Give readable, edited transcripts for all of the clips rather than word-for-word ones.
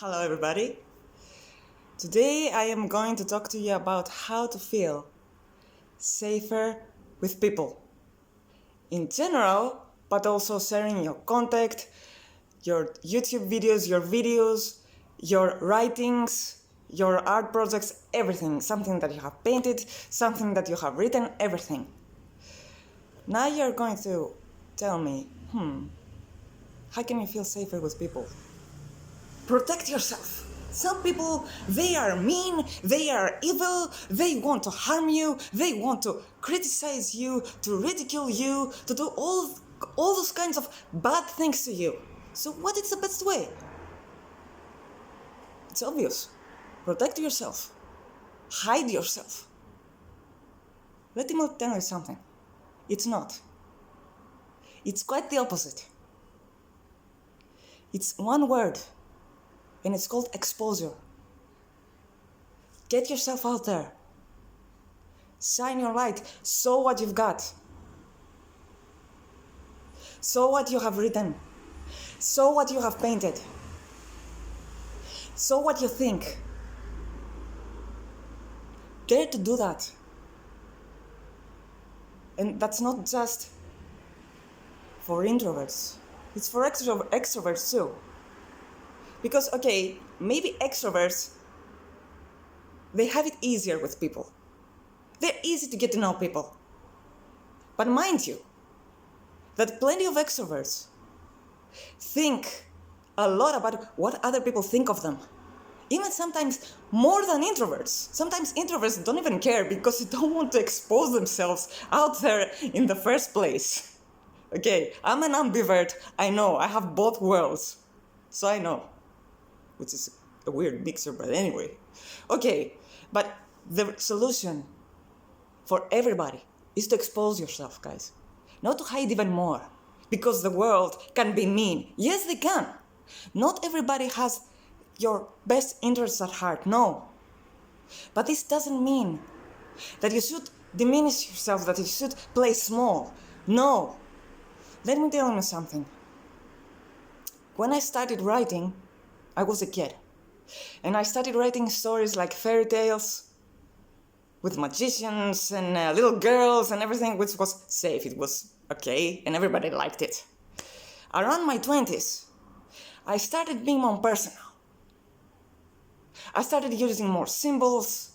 Hello, everybody. Today I am going to talk to you about how to feel safer with people in general, but also sharing your contact, your YouTube videos, your writings, your art projects, everything. Something that you have painted, something that you have written, everything. Now you're going to tell me, how can you feel safer with people? Protect yourself. Some people, they are mean, they are evil, they want to harm you, they want to criticize you, to ridicule you, to do all those kinds of bad things to you. So what is the best way? It's obvious. Protect yourself. Hide yourself. Let me tell you something. It's not. It's quite the opposite. It's one word. And it's called exposure. Get yourself out there. Shine your light. Show what you've got. Show what you have written. Show what you have painted. Show what you think. Dare to do that. And that's not just for introverts. It's for extroverts too. Because, okay, maybe extroverts, they have it easier with people. They're easy to get to know people. But mind you, that plenty of extroverts think a lot about what other people think of them. Even sometimes more than introverts. Sometimes introverts don't even care because they don't want to expose themselves out there in the first place. Okay, I'm an ambivert, I know, I have both worlds. So I know. Which is a weird mixer, but anyway. Okay, but the solution for everybody is to expose yourself, guys. Not to hide even more. Because the world can be mean. Yes, they can. Not everybody has your best interests at heart, no. But this doesn't mean that you should diminish yourself, that you should play small. No. Let me tell you something. When I started writing, I was a kid. And I started writing stories like fairy tales with magicians and little girls and everything, which was safe. It was okay, and everybody liked it. Around my 20s, I started being more personal. I started using more symbols,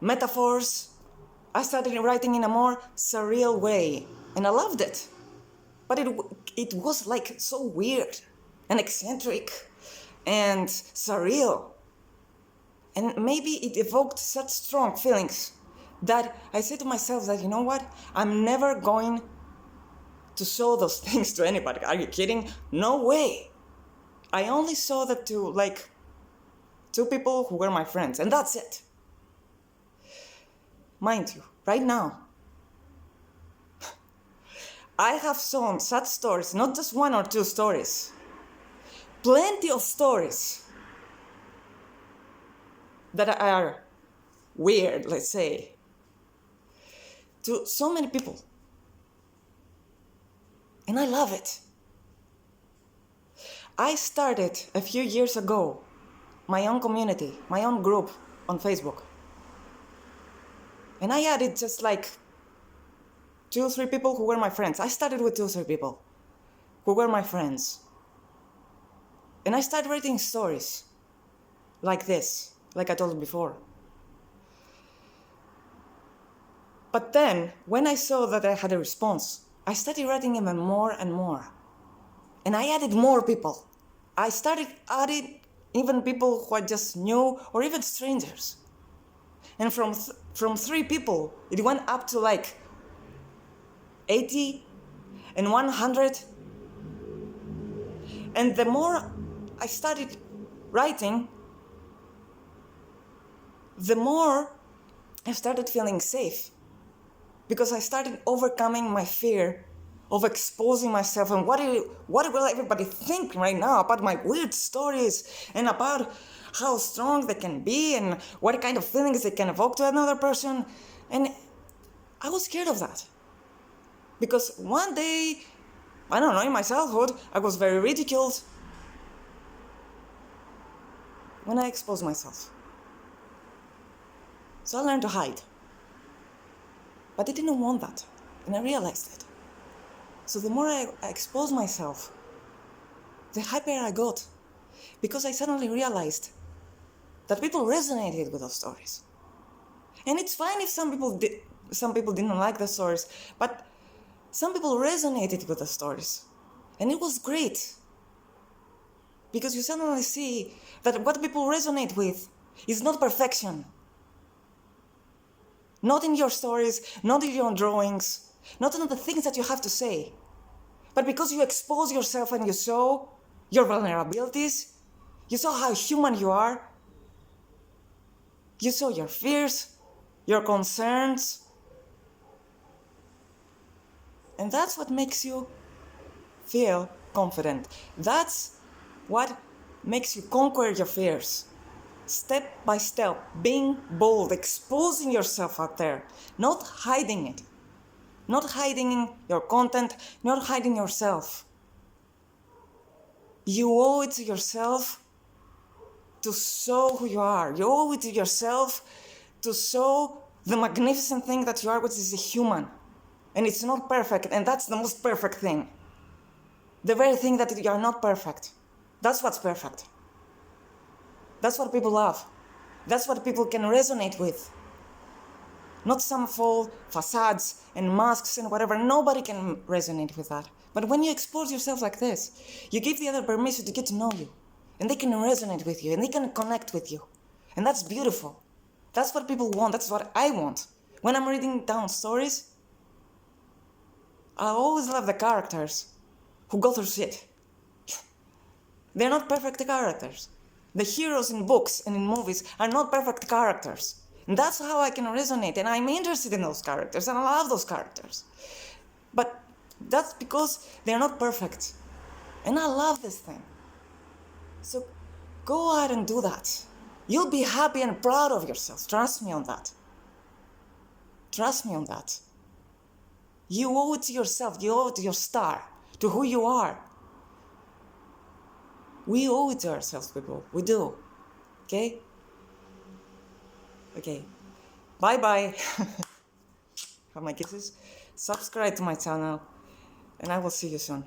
metaphors. I started writing in a more surreal way, and I loved it. But it was like so weird and eccentric and surreal. And maybe it evoked such strong feelings that I said to myself that, you know what? I'm never going to show those things to anybody. Are you kidding? No way. I only showed that to like 2 people who were my friends, and that's it. Mind you, right now, I have shown such stories, not just 1 or 2 stories, plenty of stories that are weird, let's say, to so many people. And I love it. I started a few years ago my own community, my own group on Facebook. And I added just like 2 or 3 people who were my friends. I started with 2 or 3 people who were my friends. And I started writing stories like this, like I told you before. But then, when I saw that I had a response, I started writing even more and more. And I added more people. I started adding even people who I just knew, or even strangers. And from 3 people, it went up to like 80 and 100. And the more I started writing, the more I started feeling safe. Because I started overcoming my fear of exposing myself and what will everybody think right now about my weird stories and about how strong they can be and what kind of feelings they can evoke to another person. And I was scared of that. Because one day, I don't know, in my childhood, I was very ridiculed. when I expose myself. So I learned to hide. But I didn't want that, and I realized it. So the more I exposed myself, the happier I got, because I suddenly realized that people resonated with those stories. And it's fine if some people didn't like the stories, but some people resonated with the stories. And it was great. Because you suddenly see that what people resonate with is not perfection. Not in your stories, not in your drawings, not in the things that you have to say. But because you expose yourself and you show your vulnerabilities, you show how human you are, you show your fears, your concerns, and that's what makes you feel confident. That's what makes you conquer your fears. Step by step, being bold, exposing yourself out there, not hiding it, not hiding your content, not hiding yourself. You owe it to yourself to show who you are. You owe it to yourself to show the magnificent thing that you are, which is a human. And it's not perfect, and that's the most perfect thing. The very thing that you are not perfect. That's what's perfect. That's what people love. That's what people can resonate with. Not some false facades and masks and whatever. Nobody can resonate with that. But when you expose yourself like this, you give the other permission to get to know you. And they can resonate with you, and they can connect with you. And that's beautiful. That's what people want. That's what I want. When I'm reading down stories, I always love the characters who go through shit. They're not perfect characters. The heroes in books and in movies are not perfect characters. And that's how I can resonate, and I'm interested in those characters, and I love those characters. But that's because they're not perfect. And I love this thing. So go out and do that. You'll be happy and proud of yourself. Trust me on that. Trust me on that. You owe it to yourself. You owe it to your star, to who you are. We owe it to ourselves, people. We do. Okay? Okay. Bye-bye. Have my kisses. Subscribe to my channel, and I will see you soon.